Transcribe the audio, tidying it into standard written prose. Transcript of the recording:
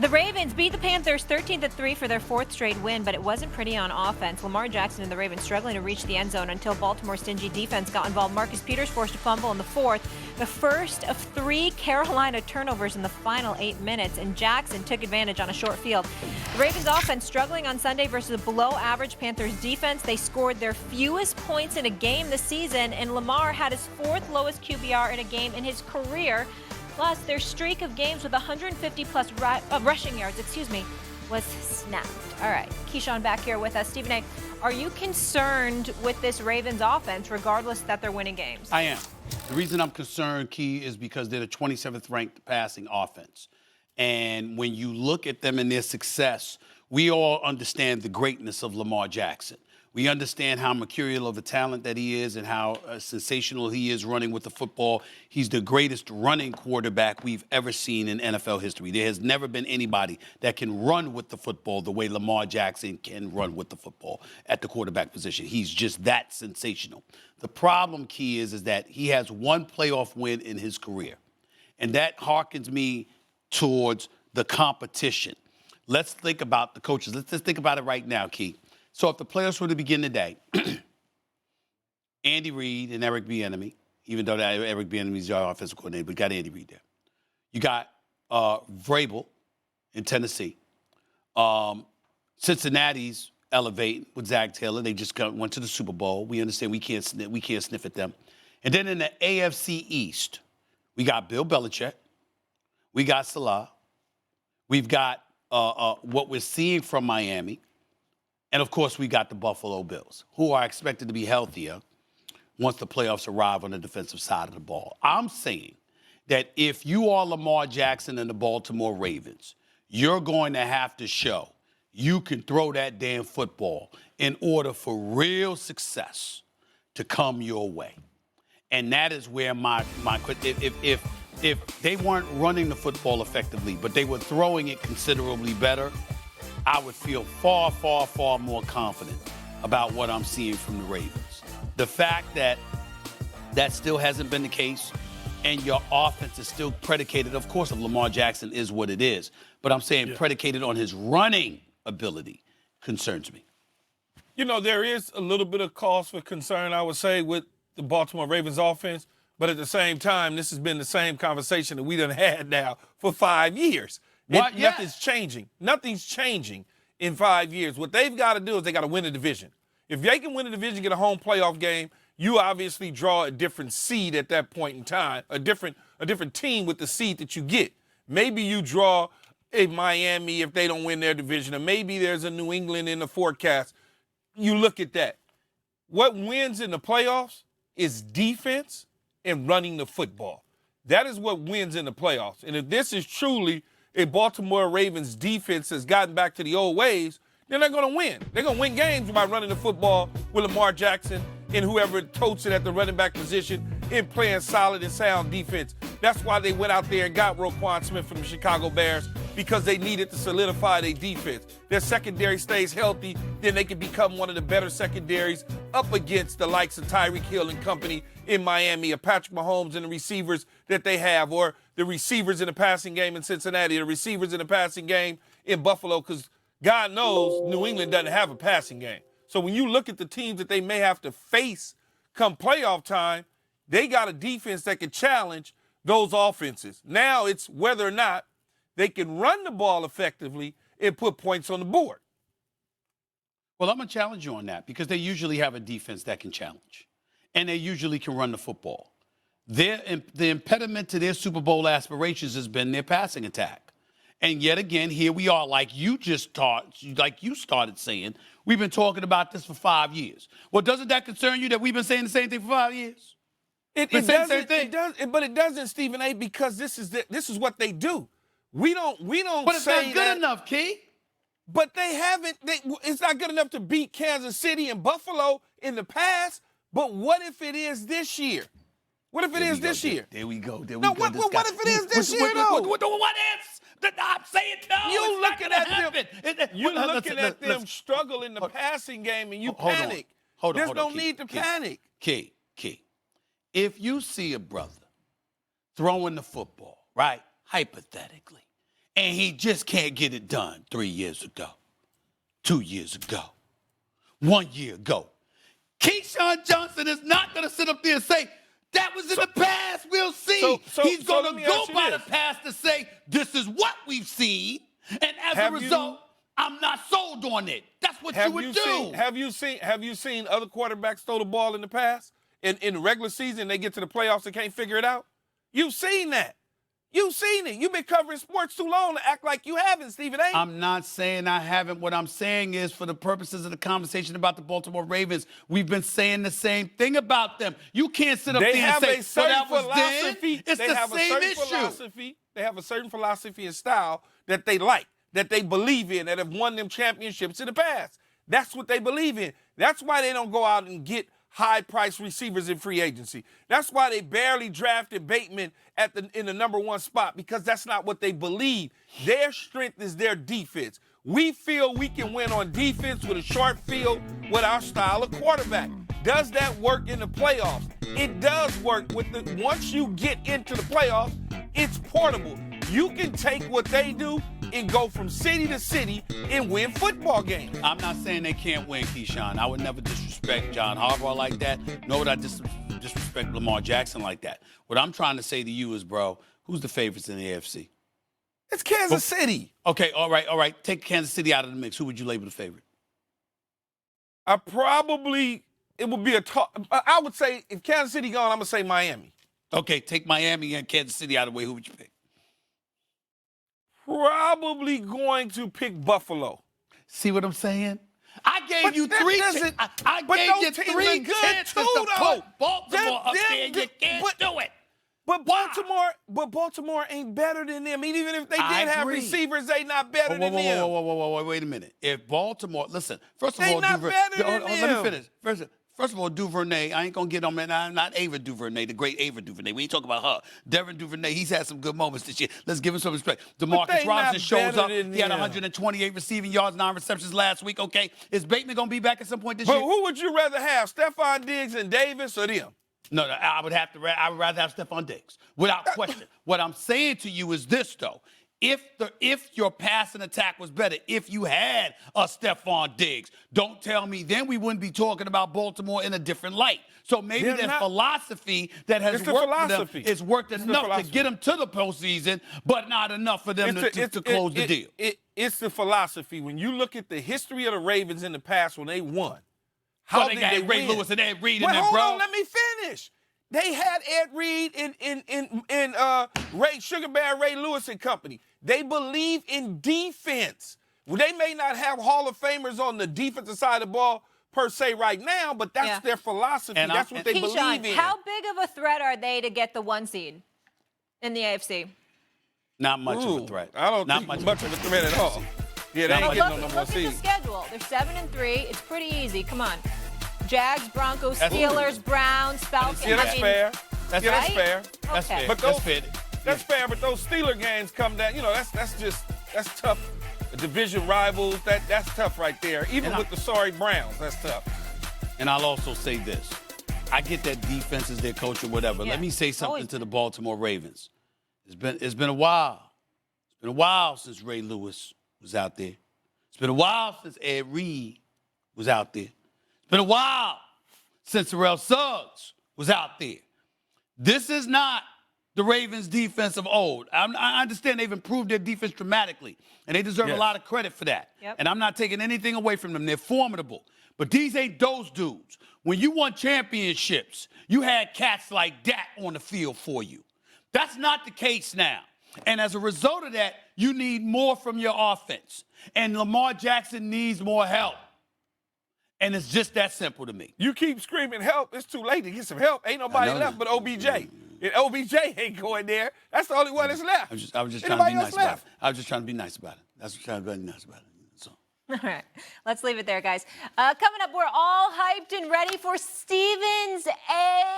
The Ravens beat the Panthers 13-3 for their fourth straight win, but it wasn't pretty on offense. Lamar Jackson and the Ravens struggling to reach the end zone until Baltimore's stingy defense got involved. Marcus Peters forced a fumble in the fourth, the first of 3 Carolina turnovers in the final 8 minutes, and Jackson took advantage on a short field. The Ravens offense struggling on Sunday versus a below-average Panthers defense. They scored their fewest points in a game this season, and Lamar had his 4th lowest QBR in a game in his career. Plus, their streak of games with 150-plus rushing yards, was snapped. All right, Keyshawn back here with us. Stephen A., are you concerned with this Ravens offense, regardless that they're winning games? I am. The reason I'm concerned, Key, is because they're the 27th ranked passing offense. And when you look at them and their success, we all understand the greatness of Lamar Jackson. We understand how mercurial of a talent that he is and how sensational he is running with the football. He's the greatest running quarterback we've ever seen in NFL history. There has never been anybody that can run with the football the way Lamar Jackson can run with the football at the quarterback position. He's just that sensational. The problem, Key, is that he has 1 playoff win in his career, and that harkens me towards the competition. Let's think about the coaches. Let's just think about it right now, Key. So if the playoffs were to begin today, Andy Reid and Eric Bieniemy, even though Eric Bieniemy is our offensive coordinator, but got Andy Reid there. You got Vrabel in Tennessee. Cincinnati's elevating with Zach Taylor. They just went to the Super Bowl. We understand we can't sniff at them. And then in the AFC East, we got Bill Belichick. We got Salah. We've got what we're seeing from Miami. And, of course, we got the Buffalo Bills, who are expected to be healthier once the playoffs arrive on the defensive side of the ball. I'm saying that if you are Lamar Jackson and the Baltimore Ravens, you're going to have to show you can throw that damn football in order for real success to come your way. And that is where if they weren't running the football effectively, but they were throwing it considerably better, I would feel far, far, far more confident about what I'm seeing from the Ravens. The fact that that still hasn't been the case and your offense is still predicated, of course, of Lamar Jackson is what it is, but I'm saying predicated on his running ability concerns me. You know, there is a little bit of cause for concern, I would say, with the Baltimore Ravens offense, but at the same time, this has been the same conversation that we done had now for 5 years. Nothing's changing. Nothing's changing in 5 years. What they've got to do is they got to win a division. If they can win a division, get a home playoff game, you obviously draw a different seed at that point in time, a different team with the seed that you get. Maybe you draw a Miami if they don't win their division, or maybe there's a New England in the forecast. You look at that. What wins in the playoffs is defense and running the football. That is what wins in the playoffs. And if this is truly a Baltimore Ravens defense has gotten back to the old ways, then they're going to win. They're going to win games by running the football with Lamar Jackson and whoever totes it at the running back position and playing solid and sound defense. That's why they went out there and got Roquan Smith from the Chicago Bears, because they needed to solidify their defense. Their secondary stays healthy, then they can become one of the better secondaries up against the likes of Tyreek Hill and company in Miami, or Patrick Mahomes and the receivers that they have, or the receivers in the passing game in Cincinnati, the receivers in the passing game in Buffalo, because God knows New England doesn't have a passing game. So when you look at the teams that they may have to face come playoff time, they got a defense that can challenge those offenses. Now it's whether or not they can run the ball effectively and put points on the board. Well, I'm going to challenge you on that, because they usually have a defense that can challenge, and they usually can run the football. The impediment to their Super Bowl aspirations has been their passing attack. And yet again, here we are, like you started saying, we've been talking about this for 5 years. Well, doesn't that concern you that we've been saying the same thing for 5 years? It does, but it doesn't, Stephen A., because this is what they do. We don't But it's say not good enough, Key. But they haven't. It's not good enough to beat Kansas City and Buffalo in the past. But what if it is this year? What if it is this year? There we go. No, what if it is this year, though? What ifs? I'm saying no. You looking at them struggle in the passing game, and you panic. There's no need to panic. Key. If you see a brother throwing the football, right, hypothetically, And he just can't get it done 3 years ago, 2 years ago, 1 year ago. Keyshawn Johnson is not going to sit up there and say, that was in the past, we'll see. He's going to go by the past to say, this is what we've seen. And as a result, I'm not sold on it. That's what you would do. Have you seen other quarterbacks throw the ball in the past? In the regular season, they get to the playoffs and can't figure it out? You've seen that. You've seen it. You've been covering sports too long to act like you haven't, Stephen A. I'm not saying I haven't. What I'm saying is, for the purposes of the conversation about the Baltimore Ravens, we've been saying the same thing about them. You can't sit up there and say, well, that was then. It's the same issue. They have a certain philosophy and style that they like, that they believe in, that have won them championships in the past. That's what they believe in. That's why they don't go out and get high-priced receivers in free agency. That's why they barely drafted Bateman in the number 1 spot, because that's not what they believe. Their strength is their defense. We feel we can win on defense with a short field with our style of quarterback. Does that work in the playoffs? It does work. Once you get into the playoffs, it's portable. You can take what they do and go from city to city and win football games. I'm not saying they can't win, Keyshawn. I would never disrespect John Harbaugh like that, nor would I disrespect Lamar Jackson like that. What I'm trying to say to you is, bro, who's the favorites in the AFC? It's Kansas City. Okay, all right. Take Kansas City out of the mix. Who would you label the favorite? It would be I would say, if Kansas City gone, I'm going to say Miami. Okay, take Miami and Kansas City out of the way. Who would you pick? Probably going to pick Buffalo. See what I'm saying? I gave you three. I gave you 3 chances to put Baltimore up there, and you can't do it. But Baltimore ain't better than them. Even if they did have receivers, they not better than them. Whoa, wait a minute. If Baltimore, listen, first of all, not better than them. Let me finish. First of all, Duvernay, I ain't going to get on that. Not Ava Duvernay, the great Ava Duvernay. We ain't talking about her. Devin Duvernay, he's had some good moments this year. Let's give him some respect. DeMarcus Robinson shows up. He had 128 receiving yards, 9 receptions last week. Okay, is Bateman going to be back at some point this year? But who would you rather have, Stephon Diggs and Davis, or them? No, I would rather have Stephon Diggs, without question. What I'm saying to you is this, though. If your passing attack was better, if you had a Stephon Diggs, don't tell me then we wouldn't be talking about Baltimore in a different light. So maybe their philosophy that has worked for them is worked enough to get them to the postseason, but not enough for them to close the deal. It's the philosophy. When you look at the history of the Ravens in the past when they won, how did they Ray Lewis and Ed Reed in there, bro? Hold on, let me finish. They had Ed Reed and Sugar Bear Ray Lewis and company. They believe in defense. They may not have Hall of Famers on the defensive side of the ball per se right now, but that's their philosophy. And that's what they believe in. How big of a threat are they to get the 1 seed in the AFC? Not much of a threat. I don't think much of a threat at all. Yeah, they ain't getting on number 1 seed. Look at the schedule. They're 7-3. It's pretty easy. Come on. Jags, Broncos, Steelers, Browns, Falcons. Yeah, that's fair. That's fair. That's fair. But that's fair. But those Steeler games come down. That's tough. The division rivals. That's tough right there. Even with the sorry Browns, that's tough. And I'll also say this: I get that defense is their coach or whatever. Yeah. Let me say something to the Baltimore Ravens. It's been a while. It's been a while since Ray Lewis was out there. It's been a while since Ed Reed was out there. It's been a while since Terrell Suggs was out there. This is not the Ravens' defense of old. I understand they've improved their defense dramatically, and they deserve a lot of credit for that. Yep. And I'm not taking anything away from them. They're formidable. But these ain't those dudes. When you won championships, you had cats like that on the field for you. That's not the case now. And as a result of that, you need more from your offense. And Lamar Jackson needs more help. And it's just that simple to me. You keep screaming help, it's too late to get some help. Ain't nobody left but OBJ. And OBJ ain't going there. That's the only one that's left. I was just trying to be nice about it. I was just trying to be nice about it. That's what I'm trying to be nice about it. So. All right. Let's leave it there, guys. Coming up, we're all hyped and ready for Steven's A.